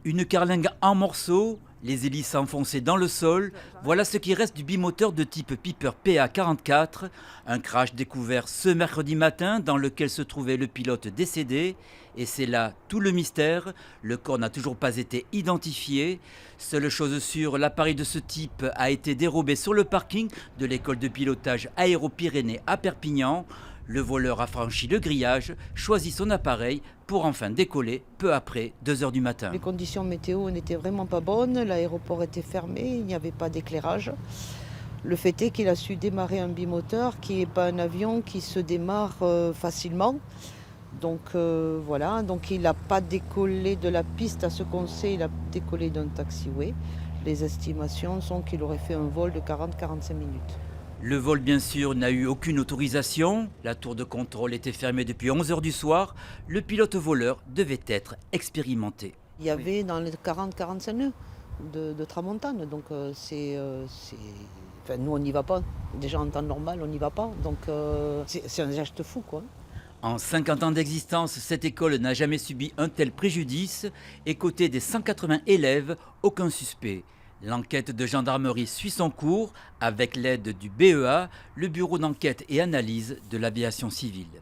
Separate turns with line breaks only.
Une carlingue en morceaux, les hélices enfoncées dans le sol, voilà ce qui reste du bimoteur de type Piper PA44, un crash découvert ce mercredi matin dans lequel se trouvait le pilote décédé. Et c'est là tout le mystère, le corps n'a toujours pas été identifié. Seule chose sûre, l'appareil de ce type a été dérobé sur le parking de l'école de pilotage Aéro-Pyrénées à Perpignan. Le voleur a franchi le grillage, choisi son appareil pour enfin décoller peu après 2 heures du matin.
Les conditions météo n'étaient vraiment pas bonnes, l'aéroport était fermé, il n'y avait pas d'éclairage. Le fait est qu'il a su démarrer un bimoteur qui n'est pas un avion qui se démarre facilement. Donc voilà, donc il n'a pas décollé de la piste à ce qu'on sait, il a décollé d'un taxiway. Les estimations sont qu'il aurait fait un vol de 40-45 minutes.
Le vol, bien sûr, n'a eu aucune autorisation. La tour de contrôle était fermée depuis 11 heures du soir. Le pilote voleur devait être expérimenté.
Il y avait dans les 40-45 nœuds de tramontane, donc enfin, nous on n'y va pas. Déjà en temps normal on n'y va pas, donc c'est un geste fou quoi.
En 50 ans d'existence, cette école n'a jamais subi un tel préjudice. Et côté des 180 élèves, aucun suspect. L'enquête de gendarmerie suit son cours avec l'aide du BEA, le bureau d'enquête et analyse de l'aviation civile.